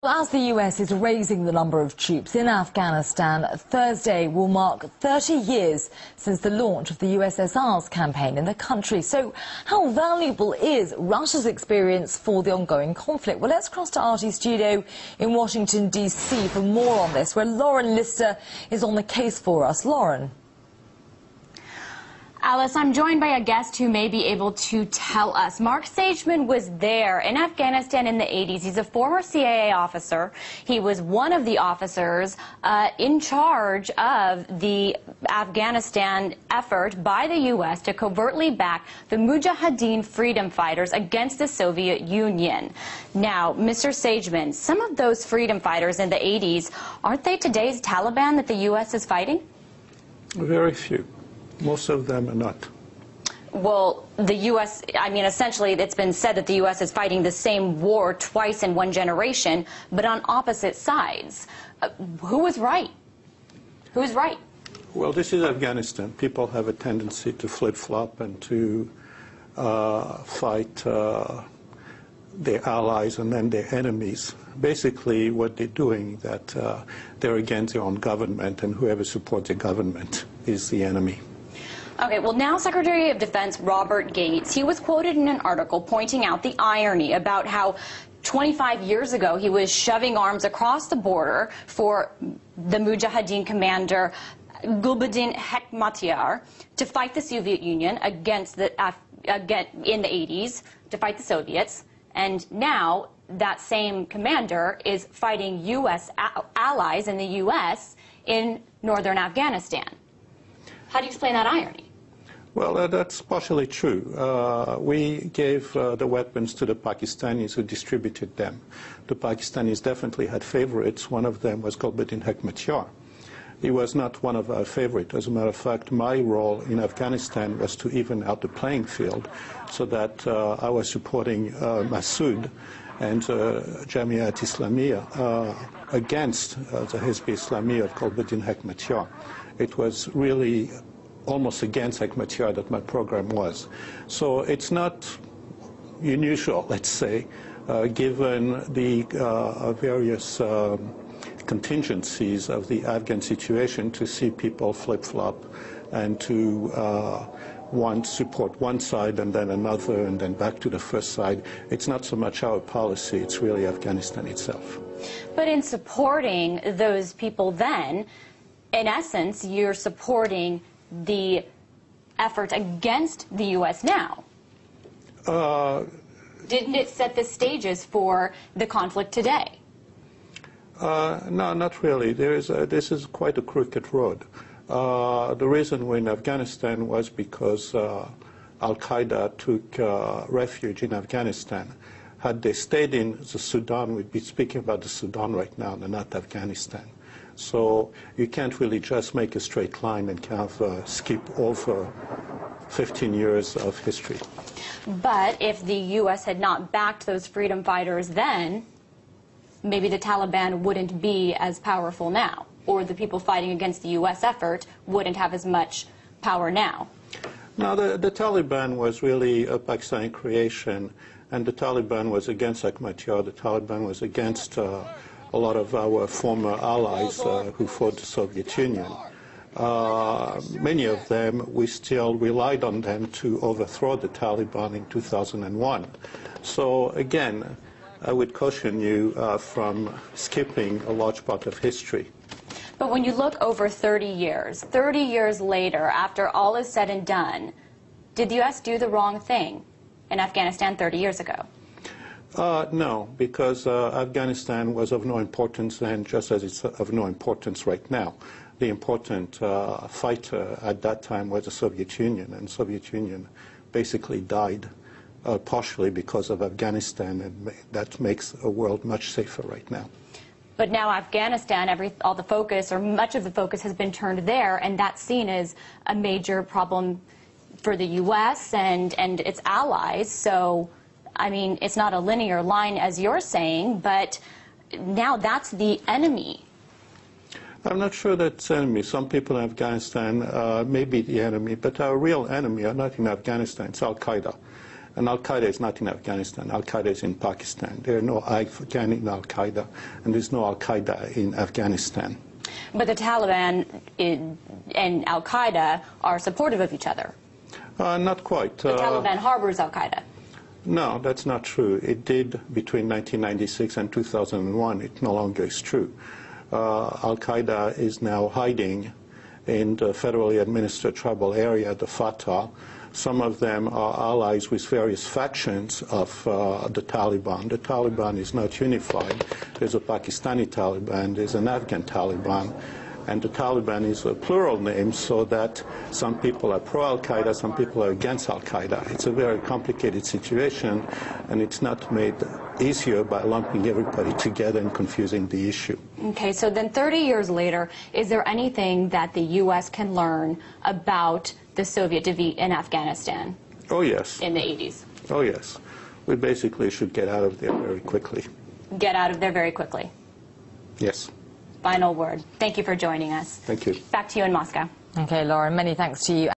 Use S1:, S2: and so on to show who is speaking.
S1: Well, as the US is raising the number of troops in Afghanistan, Thursday will mark 30 years since the launch of the USSR's campaign in the country. So how valuable is Russia's experience for the ongoing conflict? Well, let's cross to RT Studio in Washington, D.C. for more on this, where Lauren Lister is on the case for us. Lauren.
S2: Alice, I'm joined by a guest who may be able to tell us. Mark Sageman was there in Afghanistan in the 80s. He's a former CIA officer. He was one of the officers in charge of the Afghanistan effort by the U.S. to covertly back the Mujahideen freedom fighters against the Soviet Union. Now, Mr. Sageman, some of those freedom fighters in the 80s, aren't they today's Taliban that the U.S. is fighting?
S3: Very few. Most of them are not.
S2: Well, the U.S., I mean, essentially, it's been said that the U.S. is fighting the same war twice in one generation, but on opposite sides. Who was right? Who is right?
S3: Well, this is Afghanistan. People have a tendency to flip-flop and to fight their allies and then their enemies. Basically, what they're doing, that they're against their own government, and whoever supports the government is the enemy.
S2: Okay, well, now Secretary of Defense Robert Gates, he was quoted in an article pointing out the irony about how 25 years ago he was shoving arms across the border for the Mujahideen commander Gulbuddin Hekmatyar to fight the Soviet Union against the in the 80s, to fight the Soviets, and now that same commander is fighting U.S. allies in the U.S. in northern Afghanistan. How do you explain that irony?
S3: Well, that's partially true. We gave the weapons to the Pakistanis who distributed them. The Pakistanis definitely had favorites. One of them was Gulbuddin Hekmatyar. He was not one of our favorites. As a matter of fact, my role in Afghanistan was to even out the playing field so that I was supporting MASOOD and Jamiat Islamiyah against the Hizb Islami of Gulbuddin Hekmatyar. It was really almost against Hekmatyar that my program was. So it's not unusual, let's say, given the various contingencies of the Afghan situation, to see people flip-flop and to support one side and then another and then back to the first side. It's not so much our policy, it's really Afghanistan itself.
S2: But in supporting those people then, in essence, you're supporting the effort against the U.S. now. Didn't it set the stages for the conflict today?
S3: No, not really. This is quite a crooked road. The reason we're in Afghanistan was because Al-Qaeda took refuge in Afghanistan. Had they stayed in the Sudan, we'd be speaking about the Sudan right now and not Afghanistan. So you can't really just make a straight line and kind of skip over 15 years of history.
S2: But if the U.S. had not backed those freedom fighters then, maybe the Taliban wouldn't be as powerful now, or the people fighting against the U.S. effort wouldn't have as much power now.
S3: No, the Taliban was really a Pakistani creation, and the Taliban was against Hekmatyar. The Taliban was against a lot of our former allies who fought the Soviet Union. Many of them, we still relied on them to overthrow the Taliban in 2001. So again, I would caution you from skipping a large part of history.
S2: But when you look over 30 years later, after all is said and done, did the U.S. do the wrong thing in Afghanistan 30 years ago?
S3: No, because Afghanistan was of no importance then, just as it's of no importance right now. The important fighter at that time was the Soviet Union, and the Soviet Union basically died partially because of Afghanistan, and that makes a world much safer right now.
S2: But now Afghanistan, all the focus, or much of the focus, has been turned there, and that's seen as a major problem for the U.S. and its allies. So, I mean, it's not a linear line, as you're saying, but now that's the enemy.
S3: I'm not sure that's enemy. Some people in Afghanistan may be the enemy, but our real enemy are not in Afghanistan. It's Al-Qaeda. And Al-Qaeda is not in Afghanistan. Al-Qaeda is in Pakistan. There are no Afghan in Al-Qaeda, and there's no Al-Qaeda in Afghanistan.
S2: But the Taliban and Al-Qaeda are supportive of each other.
S3: Not quite.
S2: The Taliban harbors Al-Qaeda.
S3: No, that's not true. It did between 1996 and 2001. It no longer is true. Al-Qaeda is now hiding in the federally administered tribal area, the Fatah. Some of them are allies with various factions of the Taliban. The Taliban is not unified. There's a Pakistani Taliban, there's an Afghan Taliban, and the Taliban is a plural name so that some people are pro-Al-Qaeda, some people are against Al-Qaeda. It's a very complicated situation, and it's not made easier by lumping everybody together and confusing the issue.
S2: Okay, so then 30 years later, is there anything that the U.S. can learn about the Soviet defeat in Afghanistan?
S3: Oh, yes.
S2: In the 80s?
S3: Oh, yes. We basically should get out of there very quickly.
S2: Get out of there very quickly?
S3: Yes.
S2: Final word. Thank you for joining us.
S3: Thank you.
S2: Back to you in Moscow.
S1: Okay, Lauren, many thanks to you.